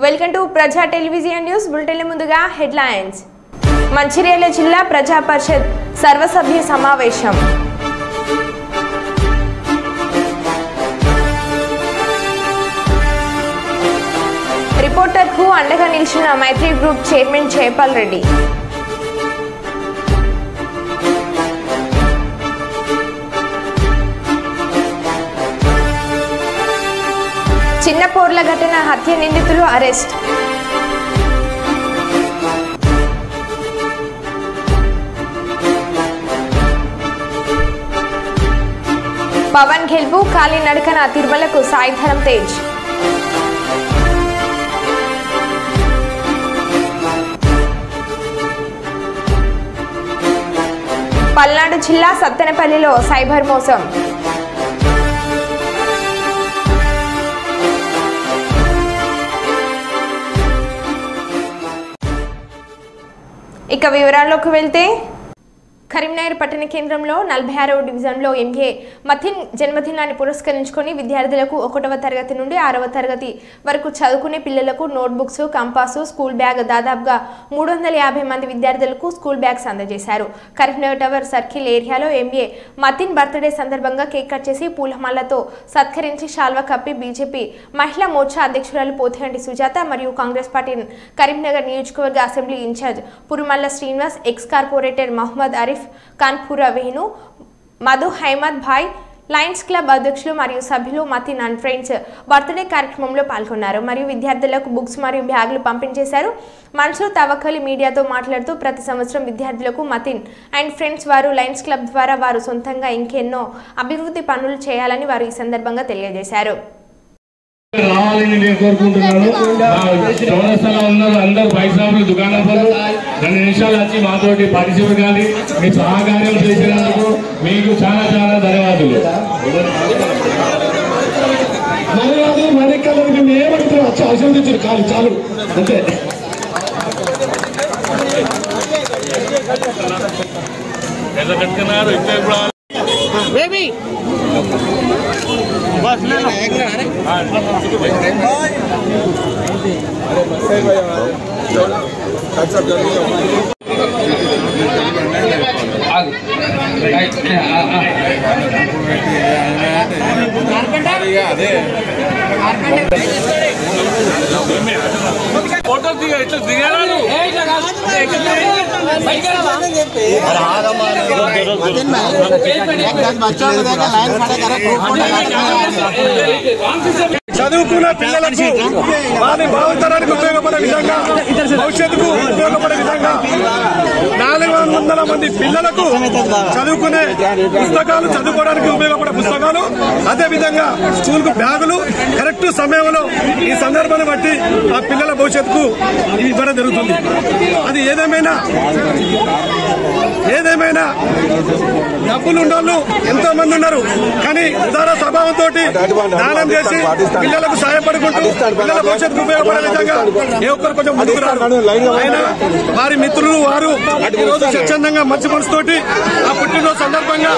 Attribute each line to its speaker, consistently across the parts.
Speaker 1: Welcome to ప్రజా television news bulletin ముందుగా headlines. Mancherial జిల్లా ప్రజా పరిషత్ సర్వసభ్య సమావేశం. రిపోర్టర్కు అండగా నిలిచిన మైత్రి గ్రూప్ చైర్మన్ జైపాల్ రెడ్డి. చిన్నపోర్ల ఘటన హత్య నిందితులు అరెస్ట్. పవన్ గెలుపు కాలినడకన తిరుమలకు సాయిధరం తేజ్. పల్నాడు జిల్లా సత్తెనపల్లిలో సైబర్ మోసం. ఇక వివరాల్లోకి వెళ్తే కరీంనగర్ పట్టణ కేంద్రంలో 46వ డివిజన్లో ఎంఏ మథిన్ జన్మదినాన్ని పురస్కరించుకొని విద్యార్థులకు 1వ తరగతి నుండి 6వ తరగతి వరకు చదువుకునే పిల్లలకు నోట్బుక్స్, కంపాసు, స్కూల్ బ్యాగ్ దాదాపుగా 350 మంది విద్యార్థులకు స్కూల్ బ్యాగ్స్ అందజేశారు. కరీంనగర్ టవర్ సర్కిల్ ఏరియాలో ఎంఏ మథిన్ బర్త్డే సందర్భంగా కేక్ కట్ చేసి పూలమాలతో సత్కరించి శాల్వా కప్పి బీజేపీ మహిళా మోర్చా అధ్యక్షురాలు పోతిగంటి సుజాత మరియు కాంగ్రెస్ పార్టీ కరీంనగర్ నియోజకవర్గ assembly in-charge Purumalla Srinivas, ex corporator Mohammed Arif, Kanpura Venu, Madhu Ahmed Bhai, Lions Club అధ్యక్షులు మరియు సభ్యులు మథిన్ అండ్ ఫ్రెండ్స్ బర్త్డే కార్యక్రమంలో పాల్గొన్నారు మరియు విద్యార్థులకు బుక్స్ మరియు బ్యాగులు పంపిణీ చేశారు. మన్సూర్ తవక్కలి మీడియాతో మాట్లాడుతూ ప్రతి సంవత్సరం విద్యార్థులకు మథిన్ అండ్ ఫ్రెండ్స్ వారు లయన్స్ క్లబ్ ద్వారా వారు సొంతంగా ఇంకెన్నో అభివృద్ధి పనులు చేయాలని వారు ఈ సందర్భంగా తెలియజేశారు.
Speaker 2: రావాలని నేను కోరుకుంటున్నాను. చౌరస్తాలో ఉన్నారు అందరూ బైసాపులు దుకాణాలు 2 నిమిషాలు వచ్చి మాతోటి పరిచయం కానీ మీ సహకార్యం చేసినందుకు మీకు చాలా చాలా ధన్యవాదాలు. ఏమంటారు వచ్చి అవసరం తెచ్చారు కాదు చాలు అంతే. ఎలా కట్టుకున్నారు ఇంకా బేబీ बस ले लो फोटो दिगा इट्ला दिगारा చదువుకున్న పిల్లలకు వారి భావితరానికి ఉపయోగపడే విధంగా భవిష్యత్తుకు ఉపయోగపడే విధంగా 400 మంది పిల్లలకు చదువుకునే పుస్తకాలు, చదువుకోవడానికి ఉపయోగపడే పుస్తకాలు, అదేవిధంగా స్కూల్ కు బ్యాగులు కరెక్ట్ సమయంలో ఈ సందర్భాన్ని బట్టి ఆ పిల్లల భవిష్యత్తుకు ఇవ్వడం జరుగుతుంది. అది ఏదేమైనా డబ్బులు ఉన్నోళ్ళు ఎంతో మంది ఉన్నారు, కానీ ఉదార స్వభావంతో దానం చేసి పిల్లలకు సహాయపడుకుంటూ పిల్లల భవిష్యత్తుకు ఉపయోగపడే విధంగా ఏ ఒక్కరు కొంచెం ముందుకు రారు. ఆయన వారి మిత్రులు వారు ఈరోజు స్వచ్ఛందంగా మంచి మనసుతోటి ఆ పుట్టినరోజు సందర్భంగా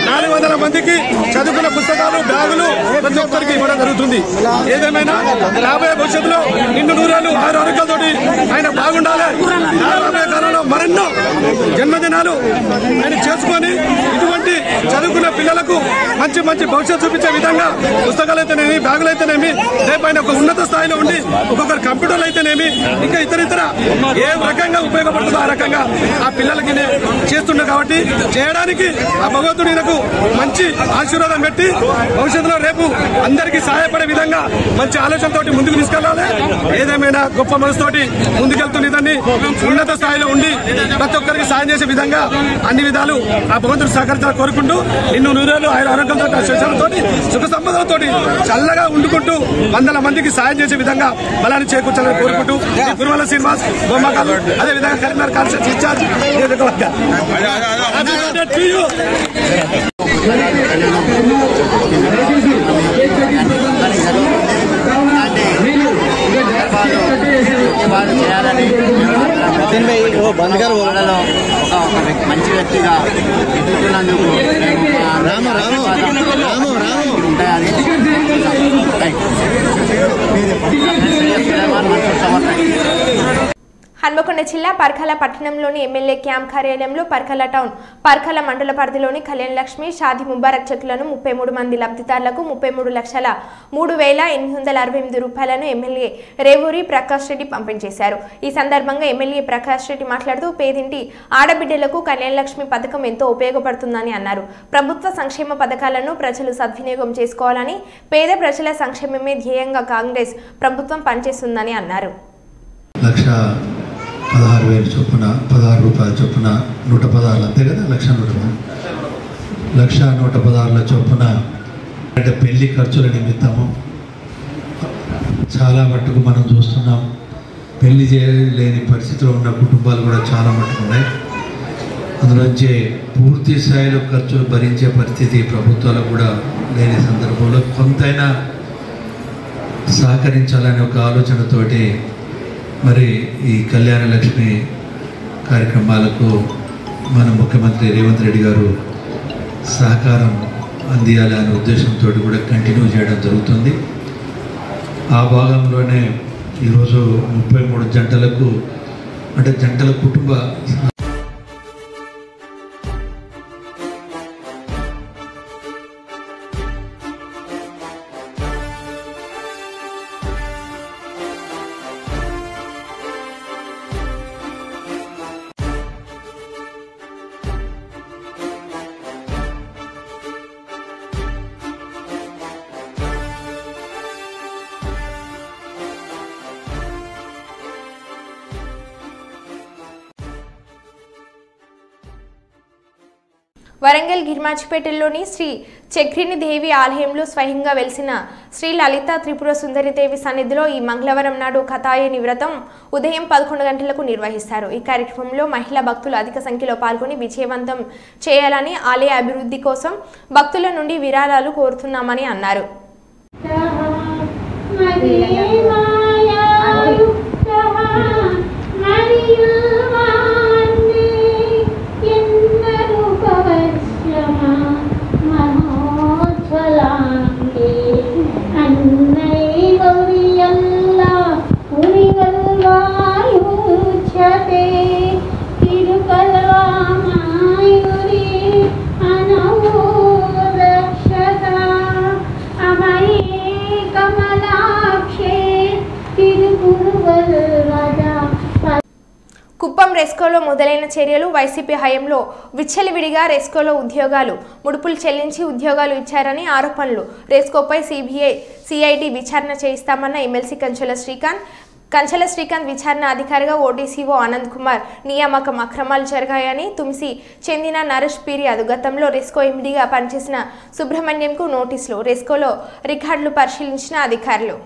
Speaker 2: 400 మందికి చదువుకున్న పుస్తకాలు, బ్యాగులు ప్రతి ఒక్కరికి ఇవ్వడం జరుగుతుంది. ఏదేమైనా రాబోయే భవిష్యత్తులో నిండు నూరేళ్లు ఆరోగ్యాలతో ఆయన బాగుండాలి. రాబోయే కాలంలో మరెన్నో జన్మదినాలు ఆయన చేసుకొని ఇటువంటి చదువుకున్న పిల్లలకు మంచి మంచి భవిష్యత్తు చూపించే విధంగా పుస్తకాలు అయితేనేమి, బ్యాగులు అయితేనేమి, రేపు ఆయన ఒక ఉన్నత స్థాయిలో ఉండి ఒక్కొక్కరు కంప్యూటర్లు అయితేనేమి ఇంకా ఇతర ఏ రకంగా ఉపయోగపడుతుందో ఆ రకంగా ఆ పిల్లలకి చేస్తున్నారు. కాబట్టి చేయడానికి ఆ భగవంతుడు ఈయనకు మంచి ఆశీర్వాదం పెట్టి భవిష్యత్తులో రేపు అందరికీ సహాయపడే విధంగా మంచి ఆలోచనతోటి ముందుకు తీసుకెళ్లాలి. ఏదేమైనా గొప్ప మనసుతోటి ముందుకెళ్తున్న ఇదాన్ని ఉన్నత స్థాయిలో ఉండి ప్రతి ఒక్కరికి సాయం చేసే విధంగా అన్ని విధాలు ఆ భగవంతుడు సహకరించాలని కోరుకుంటూ నిన్ను నూరేళ్లు ఆయన ఆరోగ్యంతో శిక్షణతో సుఖ సంపదలతో చల్లగా ఉండుకుంటూ 100 మందికి సాయం చేసే విధంగా బలాన్ని చేకూర్చాలని కోరుకుంటూ పురుమల్ల శ్రీనివాస్ బొమ్మకాలు అదేవిధంగా కరీంనగర్ కాన్స్టిట్యూన్సీ ఇన్ఛార్జ్ నియోజకవర్గ
Speaker 3: మంచి వ్యక్తిగా ఎదుగుతున్నందుకు ఉంటాయి.
Speaker 1: హన్మకొండ జిల్లా పర్కల పట్టణంలోని ఎమ్మెల్యే క్యాంప్ కార్యాలయంలో పర్కల టౌన్ పర్కల మండల పరిధిలోని కళ్యాణ లక్ష్మి షాదీ ముబారక్ చెక్కులను 33 మంది లబ్ధిదారులకు 33,03,868 రూపాయలను ఎమ్మెల్యే రేవూరి ప్రకాష్ రెడ్డి పంపిణీ చేశారు. ఈ సందర్భంగా ఎమ్మెల్యే ప్రకాష్ రెడ్డి మాట్లాడుతూ పేదింటి ఆడబిడ్డలకు కళ్యాణ లక్ష్మి పథకం ఎంతో ఉపయోగపడుతుందని అన్నారు. ప్రభుత్వ సంక్షేమ పథకాలను ప్రజలు సద్వినియోగం చేసుకోవాలని, పేద ప్రజల సంక్షేమమే ధ్యేయంగా కాంగ్రెస్ ప్రభుత్వం పనిచేస్తుందని అన్నారు.
Speaker 4: 16,000 చొప్పున 16 రూపాయల చొప్పున 116 అంతే కదా, 1,116 చొప్పున అంటే పెళ్లి ఖర్చుల నిమిత్తము చాలా మట్టుకు మనం చూస్తున్నాం. పెళ్లి చేయలేని పరిస్థితిలో ఉన్న కుటుంబాలు కూడా చాలా మట్టుకు ఉన్నాయి. అందులోంచి పూర్తి స్థాయిలో ఖర్చులు భరించే పరిస్థితి ప్రభుత్వాలకు కూడా లేని సందర్భంలో కొంతైనా సహకరించాలనే ఒక ఆలోచనతోటి మరి ఈ కళ్యాణ లక్ష్మి కార్యక్రమాలకు మన ముఖ్యమంత్రి రేవంత్ రెడ్డి గారు సహకారం అందియాలి అనే ఉద్దేశంతో కూడా కంటిన్యూ చేయడం జరుగుతుంది. ఆ భాగంలోనే ఈరోజు 33 జంటలకు అంటే జంటల కుటుంబ
Speaker 1: వరంగల్ గిర్మాచిపేటలోని శ్రీ చక్రిని దేవి ఆలయంలో స్వయంగా వెలిసిన శ్రీ లలిత త్రిపుర సుందరి దేవి సన్నిధిలో ఈ మంగళవారం నాడు కథాయని వ్రతం ఉదయం 11 గంటలకు నిర్వహిస్తారు. ఈ కార్యక్రమంలో మహిళా భక్తులు అధిక సంఖ్యలో పాల్గొని విజయవంతం చేయాలని, ఆలయ అభివృద్ధి కోసం భక్తుల నుండి విరాళాలు కోరుతున్నామని అన్నారు. కుప్పం రెస్కోలో మొదలైన చర్యలు వైసీపీ హయాంలో విచ్చలవిడిగా రెస్కోలో ఉద్యోగాలు ముడుపులు చెల్లించి ఉద్యోగాలు ఇచ్చారని ఆరోపణలు. రెస్కోపై సిఐడి విచారణ చేయిస్తామన్న ఎమ్మెల్సీ కంచెల శ్రీకాంత్ విచారణ అధికారిగా ఓటీసీఓ ఆనంద్ కుమార్ నియామకం అక్రమాలు జరిగాయని తుమ్సి చెందిన నరేష్ పీర్యాదు. గతంలో రెస్కో ఎండీగా పనిచేసిన సుబ్రహ్మణ్యంకు నోటీసులు. రెస్కోలో రికార్డులు పరిశీలించిన అధికారులు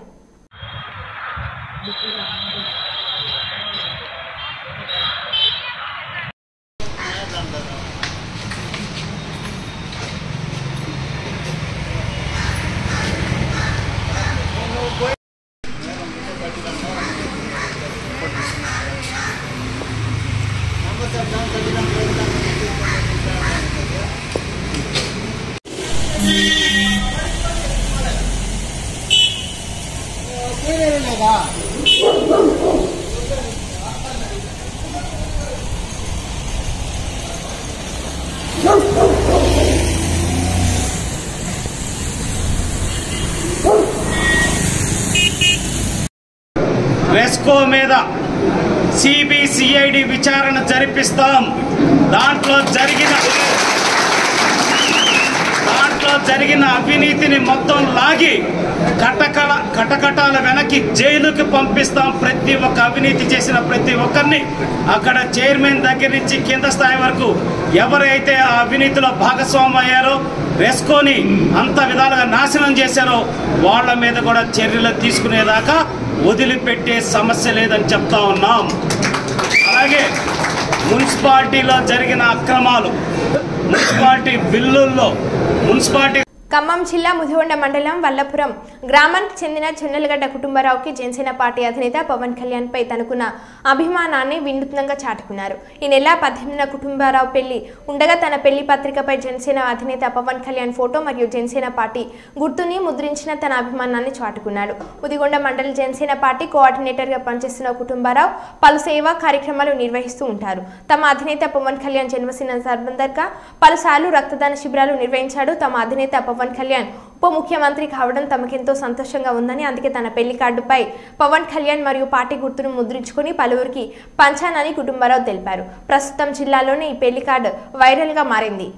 Speaker 5: రెస్కో మీద సిబిసిఐడి విచారణ జరిపిస్తాం. దాంట్లో జరిగిన అవినీతిని మొత్తం లాగి కటకటాల వెనక్కి జైలుకి పంపిస్తాం. ప్రతి ఒక్క అవినీతి చేసిన ప్రతి ఒక్కరిని అక్కడ చైర్మన్ దగ్గర నుంచి కింద స్థాయి వరకు ఎవరైతే ఆ అవినీతిలో భాగస్వామ్యం అయ్యారో, రెస్కోని అంత విధాలుగా నాశనం చేశారో వాళ్ళ మీద కూడా చర్యలు తీసుకునేదాకా వదిలిపెట్టే సమస్య లేదని చెప్తా ఉన్నాం. అలాగే మున్సిపాలిటీలో జరిగిన అక్రమాలు, మున్సిపాలిటీ బిల్లుల్లో
Speaker 1: ఖమ్మం జిల్లా ముదిగొండ మండలం వల్లపురం గ్రామానికి చెందిన చెన్నెలగడ్డ కుటుంబరావుకి జనసేన పార్టీ అధినేత పవన్ కళ్యాణ్ పై తనకున్న అభిమానాన్ని వినూత్నంగా చాటుకున్నారు. ఈ నెల 18న కుటుంబరావు పెళ్లి ఉండగా తన పెళ్లి పత్రికపై జనసేన అధినేత పవన్ కళ్యాణ్ ఫోటో మరియు జనసేన పార్టీ గుర్తుని ముద్రించిన తన అభిమానాన్ని చాటుకున్నాడు. ముదిగొండ మండల జనసేన పార్టీ కోఆర్డినేటర్గా పనిచేస్తున్న కుటుంబరావు పలు సేవా కార్యక్రమాలు నిర్వహిస్తూ ఉంటారు. తమ అధినేత పవన్ కళ్యాణ్ జన్మదిన సందర్భంగా పలుసార్లు రక్తదాన శిబిరాలు నిర్వహించాడు. తమ అధినేత పవన్ కళ్యాణ్ ఉప ముఖ్యమంత్రి కావడం తమకెంతో సంతోషంగా ఉందని, అందుకే తన పెళ్లి కార్డుపై పవన్ కళ్యాణ్ మరియు పార్టీ గుర్తును ముద్రించుకుని పలువురికి పంచానని కుటుంబరావు తెలిపారు. ప్రస్తుతం జిల్లాలోనే ఈ పెళ్లి కార్డు వైరల్ గా మారింది.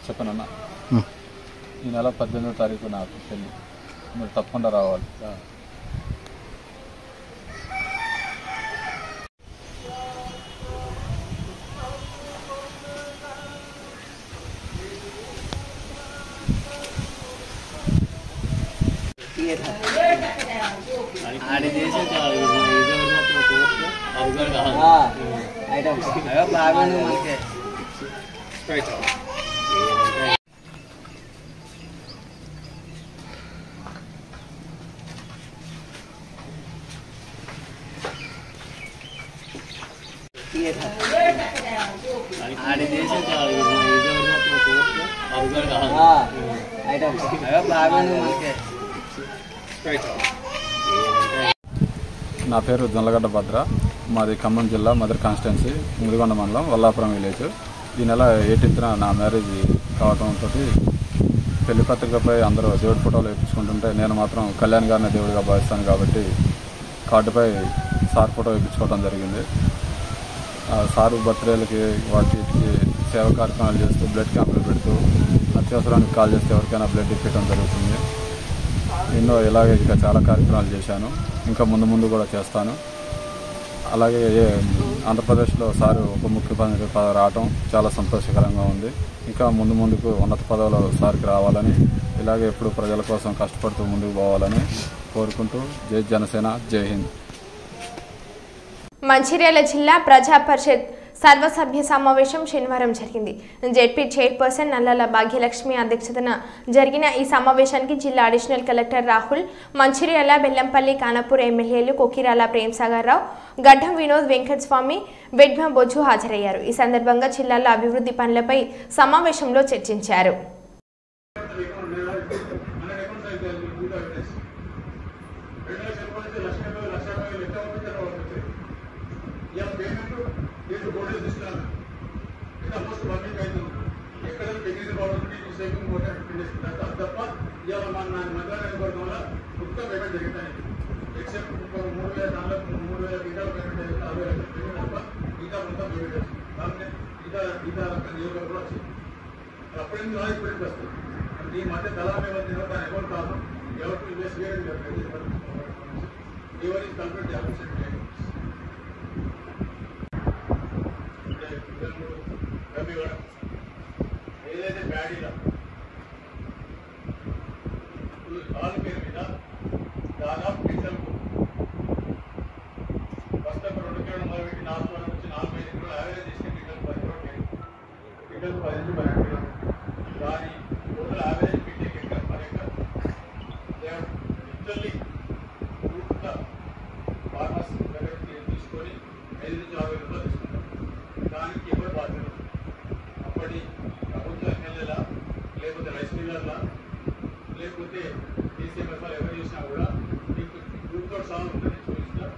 Speaker 6: చెప్పనన్నా ఈ నెల 18వ తారీఖు నాకు పెళ్ళి, మీరు తప్పకుండా రావాలి. నా పేరు జొన్నలగడ్డ భద్ర, మాది ఖమ్మం జిల్లా మదర్ కాన్స్టిట్యున్సీ ముదిగొండ మండలం వల్లాపురం విలేజ్. ఈ నెల 18న నా మ్యారేజ్ కావడంతో పెళ్లి పత్రికపై అందరూ దేవుడి ఫోటోలు వేయించుకుంటుంటే నేను మాత్రం కళ్యాణ్ గారిని దేవుడిగా భావిస్తాను కాబట్టి కార్డుపై సార్ ఫోటో వేయించుకోవడం జరిగింది. సారు బర్త్డేలకి వాటికి సేవా కార్యక్రమాలు చేస్తూ బ్లడ్ క్యాంపులు పెడుతూ అత్యవసరానికి కాల్ చేస్తే ఎవరికైనా బ్లడ్ ఇప్పించడం జరుగుతుంది. ఎన్నో ఇలాగే ఇంకా చాలా కార్యక్రమాలు చేశాను, ఇంకా ముందు కూడా చేస్తాను. అలాగే ఆంధ్రప్రదేశ్లో సారు ఉప ముఖ్యమంత్రి పదవి రావడం చాలా సంతోషకరంగా ఉంది. ఇంకా ముందుకు ఉన్నత పదవులు సార్కి రావాలని, ఇలాగే ఎప్పుడు ప్రజల కోసం కష్టపడుతూ ముందుకు పోవాలని కోరుకుంటూ జై జనసేన, జై హింద్.
Speaker 1: మంచిర్యాల జిల్లా ప్రజా పరిషత్ సర్వసభ్య సమావేశం శనివారం జరిగింది. జెడ్పీ చైర్పర్సన్ నల్లాల భాగ్యలక్ష్మి అధ్యక్షతన జరిగిన ఈ సమావేశానికి జిల్లా అడిషనల్ కలెక్టర్ రాహుల్, మంచిర్యాల, బెల్లంపల్లి, ఖానాపూర్ ఎమ్మెల్యేలు కొకిరాల ప్రేమ్సాగర్ రావు, గడ్డం వినోద్, వెంకటస్వామి, వెడ్మ బొజ్జు హాజరయ్యారు. ఈ సందర్భంగా జిల్లాలో అభివృద్ధి పనులపై సమావేశంలో చర్చించారు.
Speaker 7: తప్ప ఇవాళ మన మంత్రాలయ వర్గంలో ఉత్తమ పేమెంట్ జరుగుతాయి.
Speaker 2: ఎక్సెప్ట్ 3,000 దానిలో 3,000 గీతాలు పేమెంట్ 40 లక్షలు పేమెంట్ తప్ప గీతా మొత్తం పేమెంట్ వచ్చింది. గీతా నియోజకవర్గం కూడా వచ్చింది. అప్పటి నుంచి రాదు ఇప్పటికి వస్తుంది. ఈ మధ్య దళామే వచ్చిన దాని అకౌంట్ కారణం ఎవరు ఇన్వెస్టిగేట్ ఎవరి కంప్లీట్ ఏదైతే బ్యాడీలో వాళ్ళ పేరు మీద దాదాపు క్వింటల్కు ఫస్ట్ 2 కిలోలు మొదలుపెట్టి 4 కిలోల నుంచి 4-5 కిలోలు యావరేజ్ చేస్తే క్వింటల్కు 10 నుంచి 12 కిలోలు. దాని టోటల్ యావరేజ్ పెట్టే క్వింటల్ పర్ ఎకర్ లిటరల్లీ పూర్తిగా ఫార్మర్స్ దగ్గర తీసుకొని 5 నుంచి 60 రూపాయలు తీసుకుంటారు. దానికి ఎవరు బాధ్యత? అప్పటి ప్రభుత్వ ఎమ్మెల్యేల లేకపోతే రైస్ మిల్లర్ల లేకపోతే DCMS ఎవరు చేసినా కూడా మీకు గ్రూప్తో సహా ఉందని చూపిస్తారు.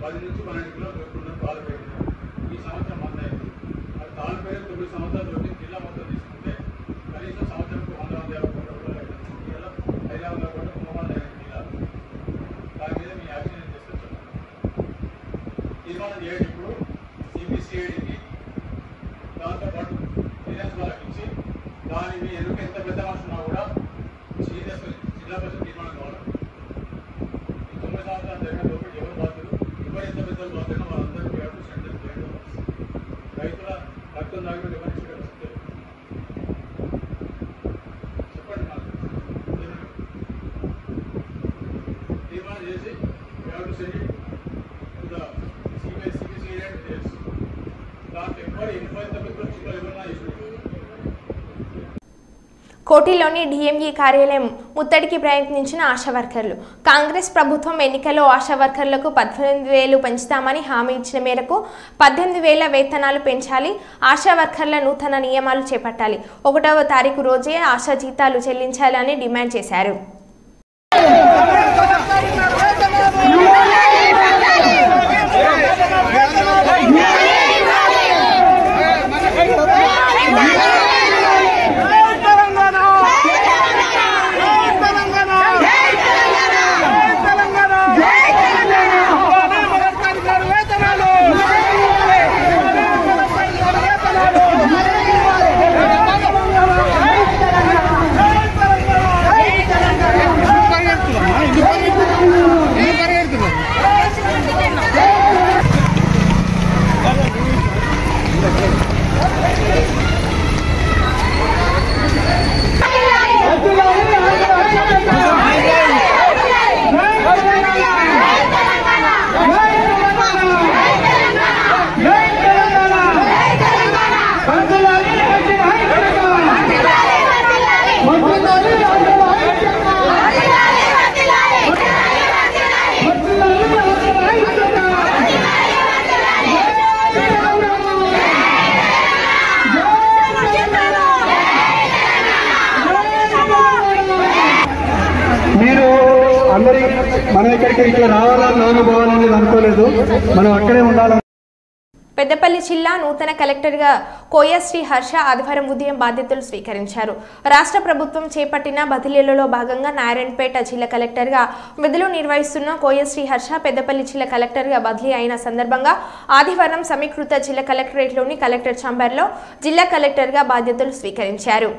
Speaker 2: 10 నుంచి 12 కిలోలు దొరుకుతున్న పాలు పెరిగినారు. ఈ సంవత్సరం మంది అయింది. అది తాళ్ళు పెరిగి 9 సంవత్సరాలు దొరికి జిల్లా మొత్తం తీసుకుంటే కనీసం సంవత్సరంకు 150 కోట్ల రూపాయలు అవుతుంది. ఇలా 500 కోట్ల కుంభమాలు అయింది జిల్లా. దాని మీద మీ యాక్షన్ ఏం చేస్తారు తీర్మానం చేయండి. ఇప్పుడు CBCIDకి దాంతోపాటు ఫైనాన్స్ వాళ్ళకి ఇచ్చి దాని మీ ఎదురు ఎంత పెద్ద మనుషులు ఉన్నా కూడా సీరియస్ జిల్లా పరిషత్ తీర్మానం కావాలి. ఈ 9 సంవత్సరాలు జరిగిన లోపల ఎవరు బాధ్యులు ఎవరు ఎంత పెద్దలు బాధ్యులు వాళ్ళందరికీ సెంటర్ రైతుల రక్తం దాగి ఎవరి చెప్పండి నాకు తీర్మానం చేసి CBCID దాంట్లో ఎవరు ఎంత పెద్ద చిక్కులు ఎవరైనా ఇస్తుంది.
Speaker 1: కోటిలోని DME కార్యాలయం ముట్టడికి ప్రయత్నించిన ఆశా వర్కర్లు. కాంగ్రెస్ ప్రభుత్వం ఎన్నికల్లో ఆశా వర్కర్లకు 18,000 పెంచుతామని హామీ ఇచ్చిన మేరకు 18,000 వేతనాలు పెంచాలి. ఆశా వర్కర్ల నూతన నియమాలు చేపట్టాలి. 1వ తారీఖు రోజే ఆశా జీతాలు చెల్లించాలని డిమాండ్ చేశారు.
Speaker 7: మనం ఇక్కడికి ఇట్లా రావాలని నానుభవాలని అనుకోలేదు. మనం అక్కడే ఉండాలని.
Speaker 1: పెద్దపల్లి జిల్లా నూతన కలెక్టర్గా కోయశ్రీ హర్ష ఆదివారం ఉదయం బాధ్యతలు స్వీకరించారు. రాష్ట్ర ప్రభుత్వం చేపట్టిన బదిలీలలో భాగంగా నారాయణపేట జిల్లా కలెక్టర్గా విధులు నిర్వహిస్తున్న కోయశ్రీ హర్ష పెద్దపల్లి జిల్లా కలెక్టర్గా బదిలీ అయిన సందర్భంగా ఆదివారం సమీకృత జిల్లా కలెక్టరేట్లోని కలెక్టర్ ఛాంబర్లో జిల్లా కలెక్టర్గా బాధ్యతలు స్వీకరించారు.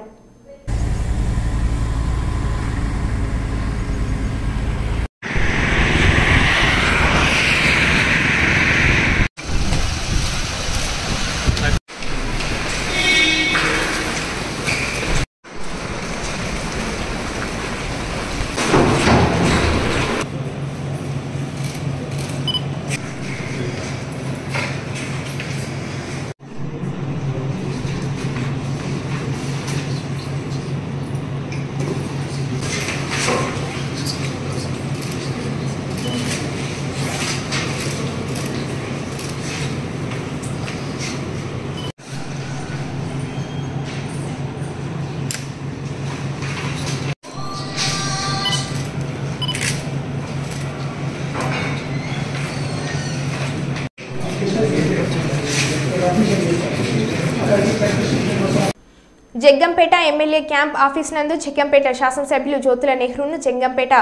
Speaker 1: జగ్గంపేట ఎమ్మెల్యే క్యాంప్ ఆఫీస్ నందు జగ్గంపేట శాసనసభ్యులు జ్యోతుల నెహ్రూను జగ్గంపేట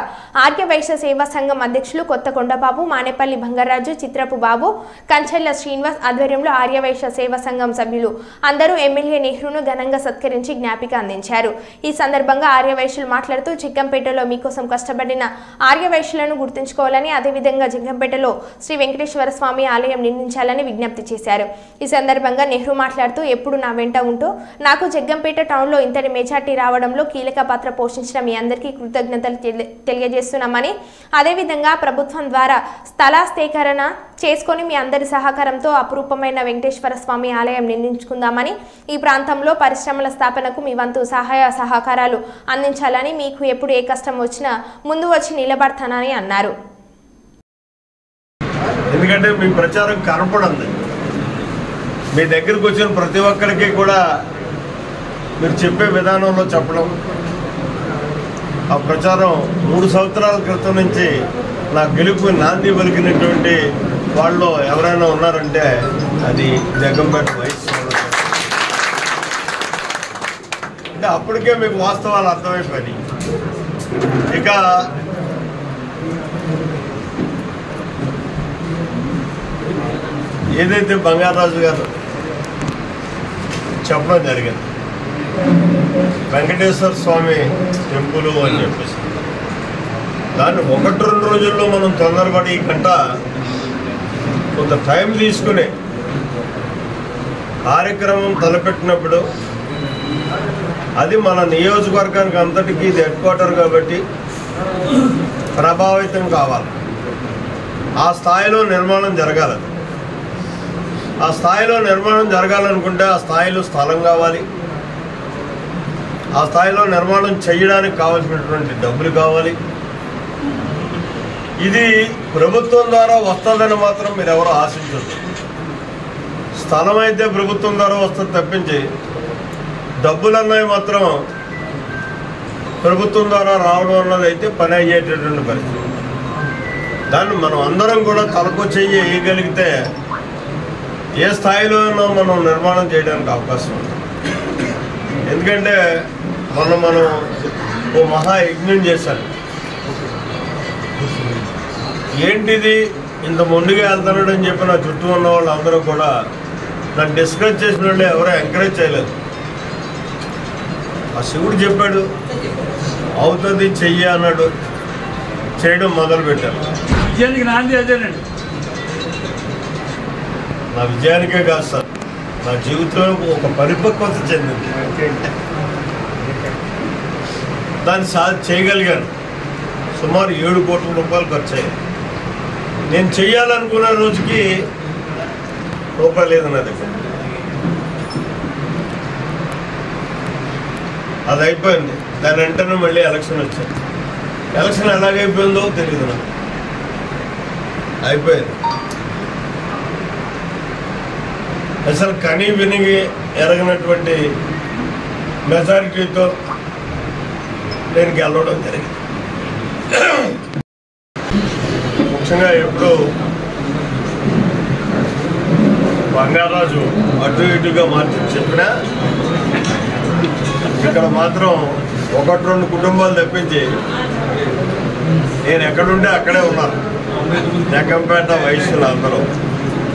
Speaker 1: ఆర్య వైశ్య సేవా సంఘం అధ్యక్షులు కొత్తకొండబాబు, మానేపల్లి బంగారాజు, చిత్రపు బాబు, కంచెల్ల శ్రీనివాస్ ఆధ్వర్యంలో ఆర్య వైశ్య సేవా సంఘం సభ్యులు అందరూ ఎమ్మెల్యే నెహ్రూను ఘనంగా సత్కరించి జ్ఞాపిక అందించారు. ఈ సందర్భంగా ఆర్య వైశ్యులు మాట్లాడుతూ జగ్గంపేటలో మీకోసం కష్టపడిన ఆర్య వైశ్యులను గుర్తుంచుకోవాలని, అదేవిధంగా జగ్గంపేటలో శ్రీ వెంకటేశ్వర స్వామి ఆలయం నిర్మించాలని విజ్ఞప్తి చేశారు. ఈ సందర్భంగా నెహ్రూ మాట్లాడుతూ ఎప్పుడు నా వెంట ఉంటూ నాకు జగ్గంపేట టౌన్లో ఇంతటి మెజార్టీ రావడంలో కీలక పాత్ర పోషించిన మీ అందరికీ కృతజ్ఞతలు తెలియజేస్తున్నామని, అదేవిధంగా ప్రభుత్వం ద్వారా స్థల సేకరణ చేసుకొని మీ అందరి సహకారంతో అపురూపమైన వెంకటేశ్వర స్వామి ఆలయం నిర్మించుకుందామని, ఈ ప్రాంతంలో పరిశ్రమల స్థాపనకు మీ వంతు సహాయ సహకారాలు అందించాలని, మీకు ఎప్పుడు ఏ కష్టం వచ్చినా ముందు వచ్చి నిలబడతానని అన్నారు.
Speaker 8: ఎందుకంటే మీ ప్రచారం కనపడింది, మీ దగ్గరకు వచ్చిన ప్రతి ఒక్కరికి కూడా మీరు చెప్పే విధానంలో చెప్పడం, ఆ ప్రచారం 3 సంవత్సరాల క్రితం నుంచి నా గెలుపు నాంది పలికినటువంటి వాళ్ళు ఎవరైనా ఉన్నారంటే అది జగ్గంపేట వైశ్య. అంటే అప్పటికే మీకు వాస్తవాలు అర్థమైపోయి. ఇక ఏదైతే బంగారాజు గారు చెప్పడం జరిగింది, వెంకటేశ్వర స్వామి టెంపుల్ అని చెప్పేసి, దాన్ని 1-2 రోజుల్లో మనం తొందరపడి గంట కొంత టైం తీసుకుని కార్యక్రమం తలపెట్టినప్పుడు అది మన నియోజకవర్గానికి అంతటికీ ఇది హెడ్ క్వార్టర్ కాబట్టి ప్రభావితం కావాలి. ఆ స్థాయిలో నిర్మాణం జరగాలి. ఆ స్థాయిలో నిర్మాణం జరగాలనుకుంటే ఆ స్థాయిలో స్థలం కావాలి, ఆ స్థాయిలో నిర్మాణం చేయడానికి కావాల్సినటువంటి డబ్బులు కావాలి. ఇది ప్రభుత్వం ద్వారా వస్తుందని మాత్రం మీరు ఎవరో ఆశించద్దు. స్థలం అయితే ప్రభుత్వం ద్వారా వస్తుంది తప్పించి డబ్బులు అన్నవి మాత్రం ప్రభుత్వం ద్వారా రావడం అన్నది అయితే పని అయ్యేటటువంటి పరిస్థితి. దాన్ని మనం అందరం కూడా తలకు చెయ్యి వేయగలిగితే ఏ స్థాయిలోనో మనం నిర్మాణం చేయడానికి అవకాశం ఉంది. ఎందుకంటే మనం ఓ మహాయజ్ఞం చేశాను. ఏంటిది ఇంత మొండిగా వెళ్తున్నాడు అని చెప్పి నా చుట్టూ ఉన్న వాళ్ళు అందరూ కూడా నన్ను డిస్కరేజ్ చేసిన వాళ్ళు ఎవరో ఎంకరేజ్ చేయలేదు. ఆ శివుడు చెప్పాడు అవుతుంది చెయ్యి అన్నాడు, చేయడం మొదలుపెట్టాను.
Speaker 9: విజయానికి నాంది అదేనండి.
Speaker 8: నా విజయానికే కాదు సార్, నా జీవితంలో ఒక పరిపక్వత చెందింది. దాన్ని చేయగలిగాను. సుమారు 7 కోట్ల రూపాయలు ఖర్చు అయ్యాయి. నేను చెయ్యాలనుకున్న రోజుకి రూపాయలు లేదు నా దగ్గర. అది అయిపోయింది. దాని వెంటనే మళ్ళీ ఎలక్షన్ వచ్చాయి. ఎలక్షన్ ఎలాగైపోయిందో తెలియదు నాకు. అయిపోయింది. అసలు కనీ వినిగి ఎరగినటువంటి మెజారిటీతో నేను గెలవడం జరిగింది. ముఖ్యంగా ఎప్పుడు బంగారాజు అటు ఇటుగా మార్చి చెప్పినా ఇక్కడ మాత్రం 1-2 కుటుంబాలు తప్పించి నేను ఎక్కడుంటే అక్కడే ఉన్నాను. జగ్గంపేట వైశ్యులు అందరూ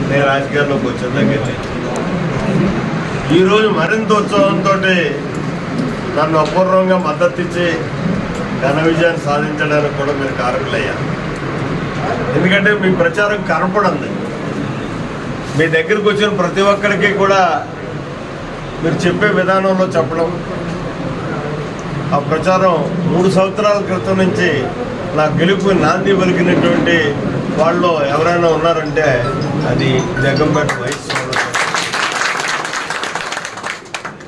Speaker 8: నేను రాజకీయాల్లోకి వచ్చిన దగ్గర ఈరోజు మరింత ఉత్సాహంతో నన్ను అపూర్వంగా మద్దతు ఇచ్చి ఘన విజయాన్ని సాధించడానికి కూడా మీరు కారకులయ్యారు. ఎందుకంటే మీ ప్రచారం కనపడింది, మీ దగ్గరకు వచ్చిన ప్రతి ఒక్కరికి కూడా మీరు చెప్పే విధానంలో చెప్పడం, ఆ ప్రచారం 3 సంవత్సరాల క్రితం నుంచి నా గెలుపు నాంది పలికినటువంటి వాళ్ళు ఎవరైనా ఉన్నారంటే అది జగ్గంపేట వైశ్య.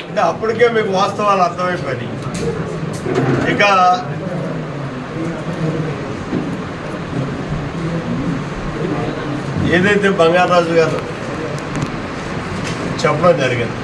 Speaker 8: అంటే అప్పటికే మీకు వాస్తవాలు అర్థమైపోయి. ఇక ఏదైతే బంగారాజు గారు చెప్పడం జరిగింది,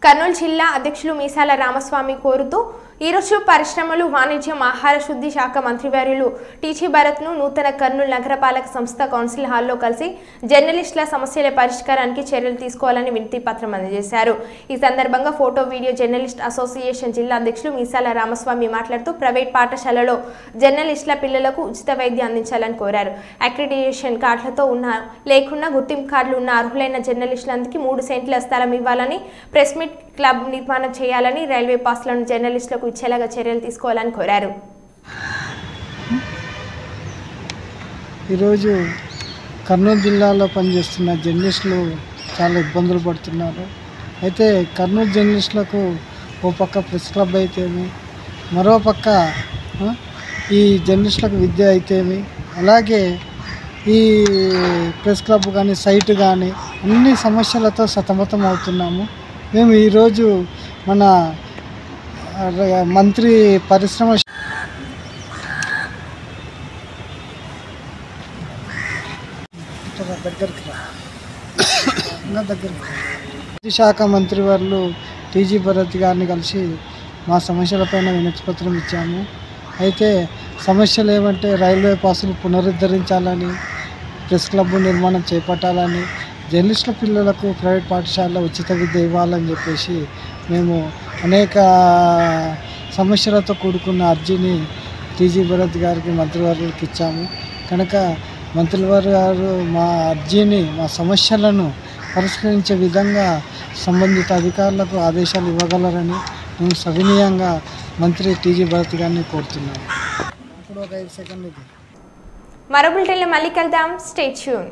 Speaker 1: కర్నూలు జిల్లా అధ్యక్షులు మీసాల రామస్వామి కోరుతూ ఈరోజు పరిశ్రమలు వాణిజ్యం ఆహార శుద్ధి శాఖ మంత్రివర్యులు టీజీ భరత్ను నూతన కర్నూలు నగరపాలక సంస్థ కౌన్సిల్ హాల్లో కలిసి జర్నలిస్టుల సమస్యల పరిష్కారానికి చర్యలు తీసుకోవాలని వినతి పత్రం అందజేశారు. ఈ సందర్భంగా ఫోటో వీడియో జర్నలిస్ట్ అసోసియేషన్ జిల్లా అధ్యక్షులు మీసాల రామస్వామి మాట్లాడుతూ ప్రైవేట్ పాఠశాలలో జర్నలిస్టుల పిల్లలకు ఉచిత వైద్యం అందించాలని కోరారు. అక్రిడిటేషన్ కార్డులతో లేకున్నా గుర్తింపు కార్డులు ఉన్న అర్హులైన జర్నలిస్టులందరికీ 3 సెంట్ల స్థలం ఇవ్వాలని, ప్రెస్ మీట్ క్లబ్ నిర్మాణం చేయాలని, రైల్వే పాస్లను జర్నలిస్టులకు ఇచ్చేలాగా చర్యలు తీసుకోవాలని కోరారు.
Speaker 10: ఈరోజు కర్నూలు జిల్లాలో పనిచేస్తున్న జర్నలిస్టులు చాలా ఇబ్బందులు పడుతున్నారు. అయితే కర్నూలు జర్నలిస్టులకు ఓ పక్క ప్రెస్ క్లబ్ అయితేమి, మరో పక్క ఈ జర్నలిస్టులకు విద్య అయితేమి, అలాగే ఈ ప్రెస్ క్లబ్ కానీ సైట్ కానీ అన్ని సమస్యలతో సతమతం అవుతున్నాము. మేము ఈరోజు మన మంత్రి పరిశ్రమ శాఖ మంత్రివర్యులు టీజీ భరత్ గారిని కలిసి మా సమస్యలపైన వినతిపత్రం ఇచ్చాము. అయితే సమస్యలు ఏమంటే రైల్వే పాసులు పునరుద్ధరించాలని, ప్రెస్ క్లబ్ నిర్మాణం చేపట్టాలని, జర్నలిస్టుల పిల్లలకు ప్రైవేట్ పాఠశాలలో ఉచిత విద్య ఇవ్వాలని చెప్పేసి మేము అనేక సమస్యలతో కూడుకున్న అర్జీని టీజీ భరత్ గారికి మంత్రివర్యులకు ఇచ్చాము. కనుక మంత్రివర్య గారు మా అర్జీని, మా సమస్యలను పరిష్కరించే విధంగా సంబంధిత అధికారులకు ఆదేశాలు ఇవ్వగలరని మేము సవినీయంగా మంత్రి టీజీ భరత్ గారిని కోరుతున్నాము. ఇప్పుడు ఒక 5 సెకండ్లు.
Speaker 1: మరో బులెటిన్లో మళ్ళీ కలుద్దాం. Stay tune.